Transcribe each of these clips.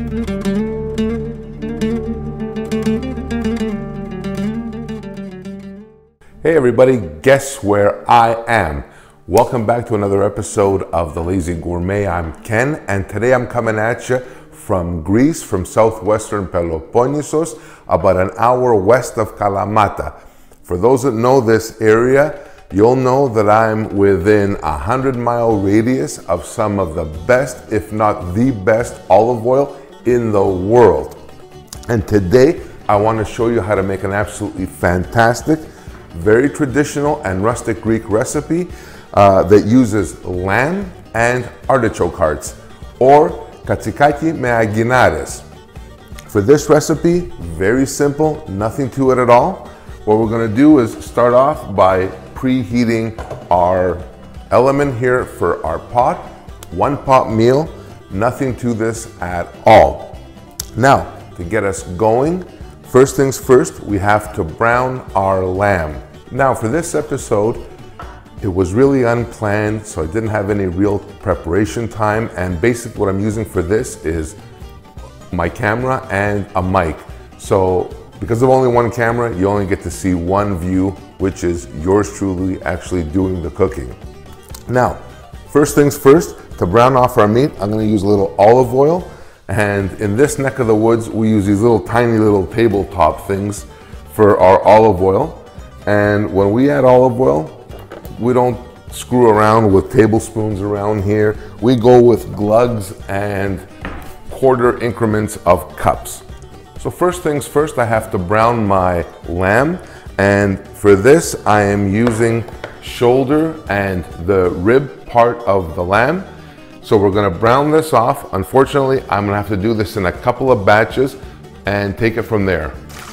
Hey everybody, guess where I am? Welcome back to another episode of The Lazy Gourmet. I'm Ken, and today I'm coming at you from Greece, from southwestern Peloponnesos, about an hour west of Kalamata. For those that know this area, you'll know that I'm within a 100-mile radius of some of the best, if not the best, olive oil in the world. And today, I want to show you how to make an absolutely fantastic, very traditional and rustic Greek recipe that uses lamb and artichoke hearts, or katsikaki me aginares. For this recipe, very simple, nothing to it at all. What we're going to do is start off by preheating our element here for our pot. One pot meal, nothing to this at all. Now, to get us going, first things first, we have to brown our lamb. Now for this episode, it was really unplanned, so I didn't have any real preparation time, and basically what I'm using for this is my camera and a mic. So because of only one camera, you only get to see one view, which is yours truly actually doing the cooking. Now, first things first, to brown off our meat, I'm gonna use a little olive oil. And in this neck of the woods, we use these little tiny little tabletop things for our olive oil. And when we add olive oil, we don't screw around with tablespoons around here. We go with glugs and quarter increments of cups. So first things first, I have to brown my lamb. And for this, I am using shoulder and the rib part of the lamb. So we're gonna brown this off. Unfortunately, I'm gonna have to do this in a couple of batches and take it from there.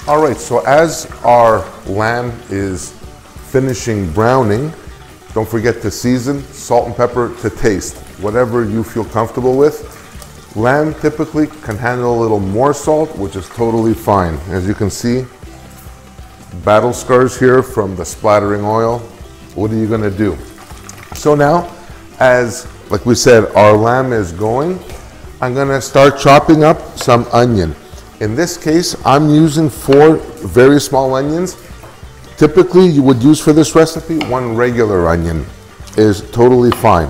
All right, so as our lamb is finishing browning, don't forget to season, salt and pepper to taste, whatever you feel comfortable with. Lamb typically can handle a little more salt, which is totally fine. As you can see, battle scars here from the splattering oil. What are you gonna do? So now, like we said, our lamb is going. I'm gonna start chopping up some onion. In this case, I'm using 4 very small onions. Typically, you would use for this recipe, 1 regular onion is totally fine.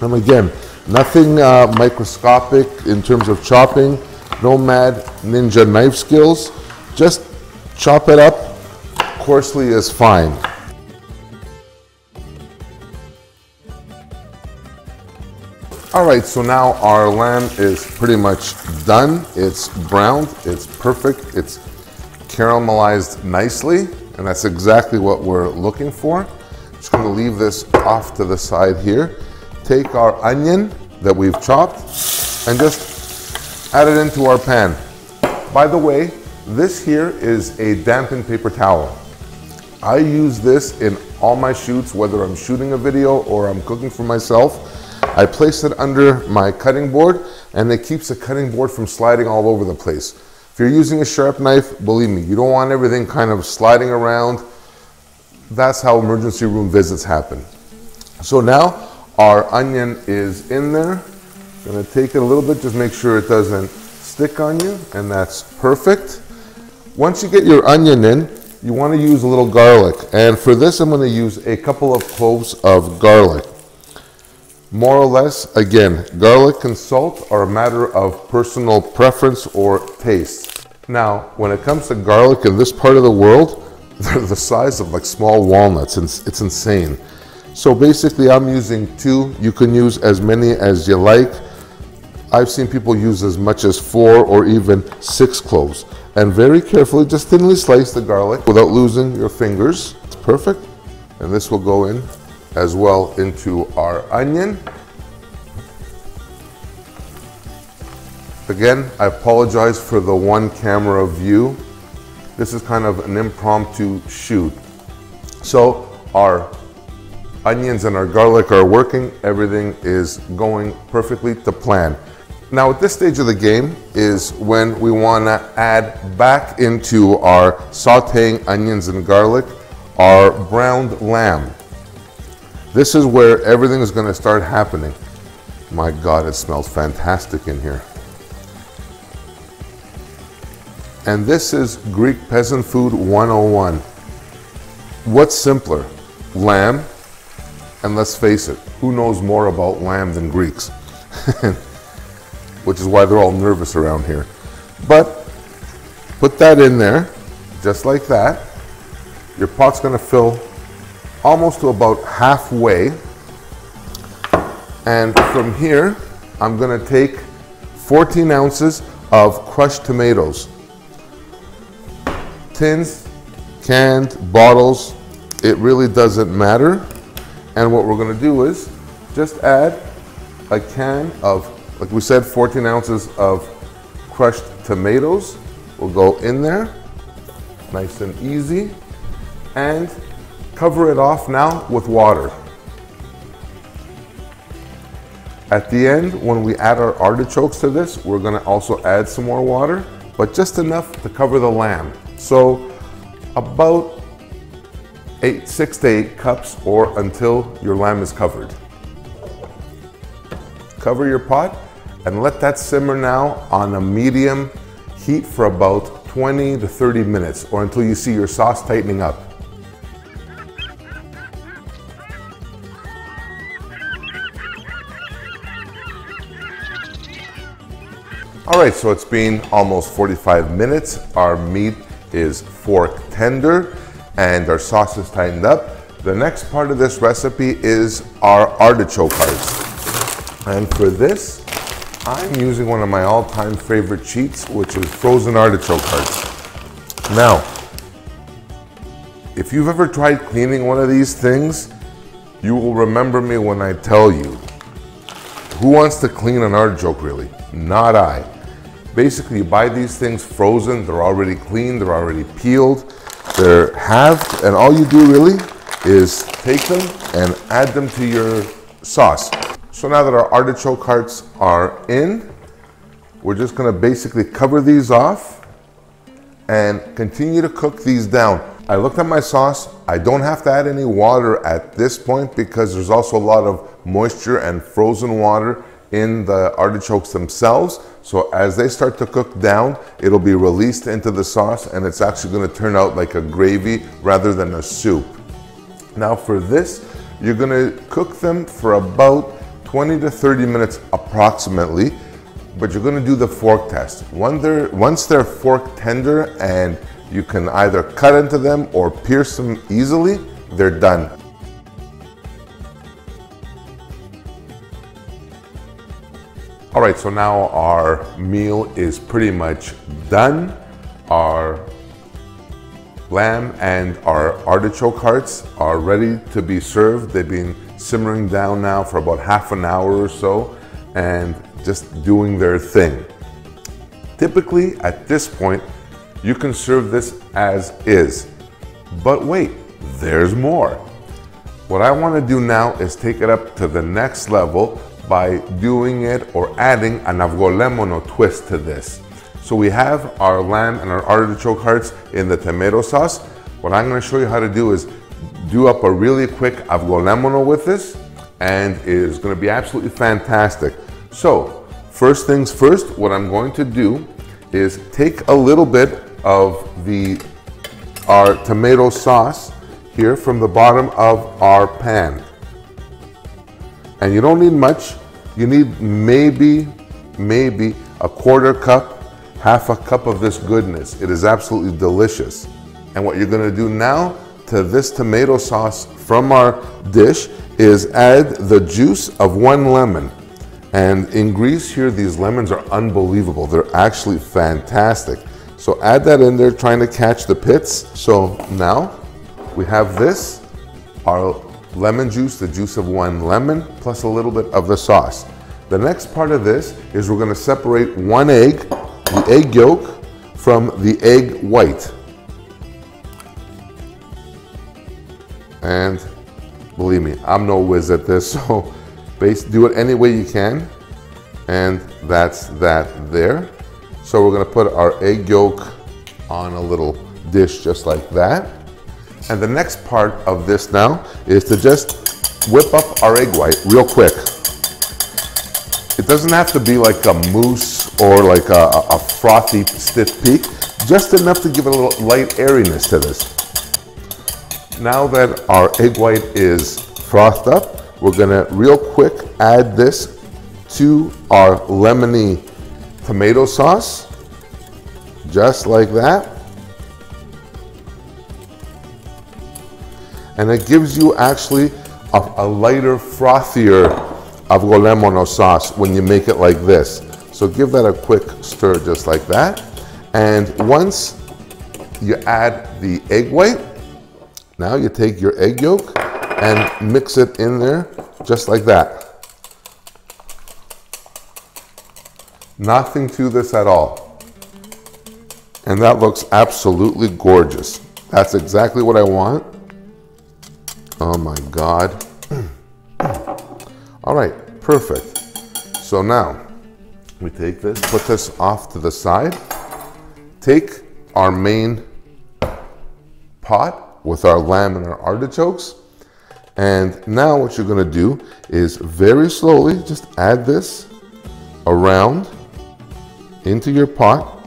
And again, nothing microscopic in terms of chopping, no mad ninja knife skills. Just chop it up, coarsely is fine. All right, so now our lamb is pretty much done. It's browned, it's perfect, it's caramelized nicely, and that's exactly what we're looking for. Just gonna leave this off to the side here. Take our onion that we've chopped and just add it into our pan. By the way, this here is a dampened paper towel. I use this in all my shoots, whether I'm shooting a video or I'm cooking for myself. I place it under my cutting board, and it keeps the cutting board from sliding all over the place. If you're using a sharp knife, believe me, you don't want everything kind of sliding around. That's how emergency room visits happen. So now our onion is in there. I'm gonna take it a little bit, just make sure it doesn't stick on you, and that's perfect. Once you get your onion in, you wanna use a little garlic. And for this, I'm gonna use a couple of cloves of garlic. More or less, again, garlic and salt are a matter of personal preference or taste. Now, when it comes to garlic in this part of the world, they're the size of like small walnuts, and it's insane. So basically, I'm using 2. You can use as many as you like. I've seen people use as much as 4 or even 6 cloves. And very carefully, just thinly slice the garlic without losing your fingers. It's perfect. And this will go in as well into our onion. Again, I apologize for the one camera view. This is kind of an impromptu shoot. So our onions and our garlic are working. Everything is going perfectly to plan. Now at this stage of the game is when we want to add back into our sautéing onions and garlic our browned lamb. This is where everything is going to start happening. My God, it smells fantastic in here. And this is Greek peasant food 101. What's simpler? Lamb, and let's face it, who knows more about lamb than Greeks? Which is why they're all nervous around here. But put that in there, just like that. Your pot's gonna fill almost to about halfway. And from here, I'm gonna take 14 ounces of crushed tomatoes. Tins, canned, bottles, it really doesn't matter. And what we're gonna do is just add a can of, like we said, 14 ounces of crushed tomatoes. Will go in there, nice and easy, and cover it off now with water. At the end, when we add our artichokes to this, we're gonna also add some more water, but just enough to cover the lamb. So about 6 to 8 cups, or until your lamb is covered. Cover your pot and let that simmer now on a medium heat for about 20 to 30 minutes, or until you see your sauce tightening up. All right, so it's been almost 45 minutes. Our meat is fork tender and our sauce is tightened up. The next part of this recipe is our artichoke hearts. And for this, I'm using one of my all-time favorite cheats, which is frozen artichoke hearts. Now, if you've ever tried cleaning one of these things, you will remember me when I tell you, who wants to clean an artichoke really? Not I. Basically, you buy these things frozen, they're already cleaned, they're already peeled, they're halved, and all you do really is take them and add them to your sauce. So now that our artichoke hearts are in, we're just gonna basically cover these off and continue to cook these down. I looked at my sauce. I don't have to add any water at this point because there's also a lot of moisture and frozen water in the artichokes themselves. So as they start to cook down, it'll be released into the sauce and it's actually gonna turn out like a gravy rather than a soup. Now for this, you're gonna cook them for about 20 to 30 minutes approximately, but you're gonna do the fork test. Once they're fork tender and you can either cut into them or pierce them easily, they're done. All right, so now our meal is pretty much done. Our lamb and our artichoke hearts are ready to be served. They've been simmering down now for about half an hour or so and just doing their thing. Typically, at this point, you can serve this as is. But wait, there's more. What I want to do now is take it up to the next level by doing it or adding an Avgolemono twist to this. So we have our lamb and our artichoke hearts in the tomato sauce. What I'm going to show you how to do is do up a really quick Avgolemono with this, and it is going to be absolutely fantastic. So first things first, what I'm going to do is take a little bit of our tomato sauce here from the bottom of our pan. And you don't need much. You need maybe a quarter cup, half a cup of this goodness. It is absolutely delicious. And what you're gonna do now to this tomato sauce from our dish is add the juice of 1 lemon. And in Greece here, these lemons are unbelievable. They're actually fantastic. So add that in there, trying to catch the pits. So now we have this, our lemon juice, the juice of 1 lemon, plus a little bit of the sauce. The next part of this is we're gonna separate 1 egg, the egg yolk, from the egg white. And believe me, I'm no whiz at this, so do it any way you can. And that's that there. So we're gonna put our egg yolk on a little dish just like that. And the next part of this now is to just whip up our egg white real quick. It doesn't have to be like a mousse or like a frothy stiff peak. just enough to give it a little light airiness to this. Now that our egg white is frothed up, we're gonna real quick add this to our lemony tomato sauce, just like that. And it gives you actually a lighter, frothier avgolemono sauce when you make it like this. So give that a quick stir just like that. And once you add the egg white, now you take your egg yolk and mix it in there just like that. Nothing to this at all. And that looks absolutely gorgeous. That's exactly what I want. Oh my God. All right, perfect. So now we take this, put this off to the side, take our main pot with our lamb and our artichokes, and now what you're gonna do is very slowly just add this around into your pot,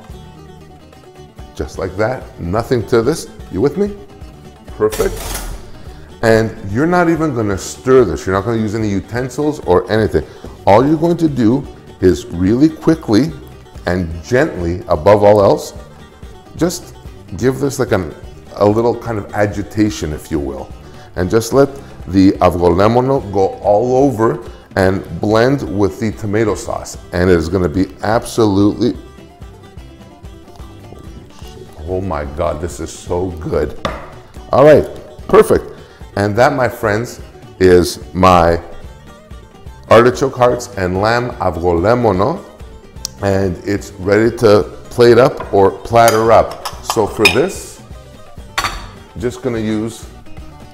just like that. Nothing to this. You with me? Perfect. And you're not even gonna stir this. You're not gonna use any utensils or anything. All you're going to do is really quickly and gently, above all else, just give this like a little kind of agitation, if you will. And just let the avgolemono go all over and blend with the tomato sauce. And it is gonna be absolutely, oh my God, this is so good. All right, perfect. And that, my friends, is my artichoke hearts and lamb avgolemono, and it's ready to plate up or platter up. So for this, I'm just gonna use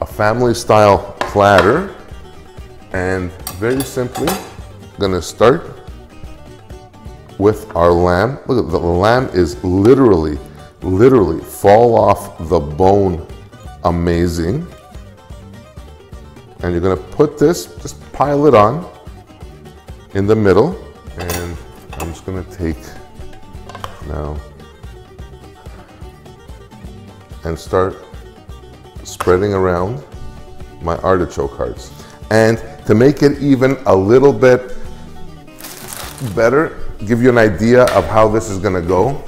a family style platter, and very simply, gonna start with our lamb. Look, the lamb is literally fall off the bone amazing. And you're gonna put this, just pile it on in the middle. And I'm just gonna take now and start spreading around my artichoke hearts. And to make it even a little bit better, give you an idea of how this is gonna go.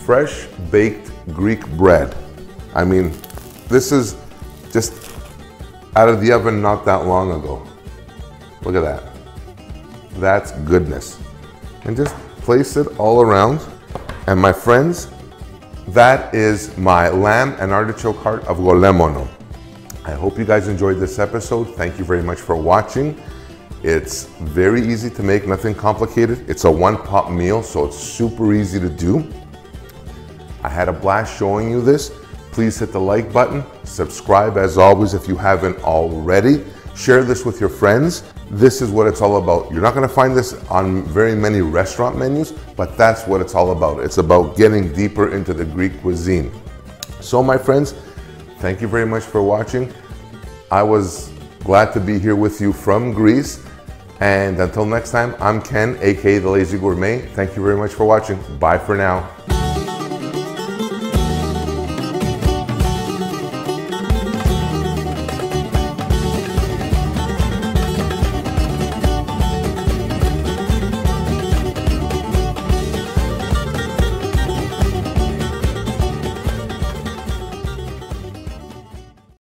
Fresh baked Greek bread. I mean, this is just out of the oven not that long ago. Look at that. That's goodness. And just place it all around. And my friends, that is my lamb and artichoke heart avgolemono. I hope you guys enjoyed this episode. Thank you very much for watching. It's very easy to make, nothing complicated. It's a one-pot meal, so it's super easy to do. I had a blast showing you this. Please hit the like button, subscribe as always if you haven't already. Share this with your friends. This is what it's all about. You're not gonna find this on very many restaurant menus, but that's what it's all about. It's about getting deeper into the Greek cuisine. So my friends, thank you very much for watching. I was glad to be here with you from Greece. And until next time, I'm Ken, aka The Lazy Gourmet. Thank you very much for watching. Bye for now.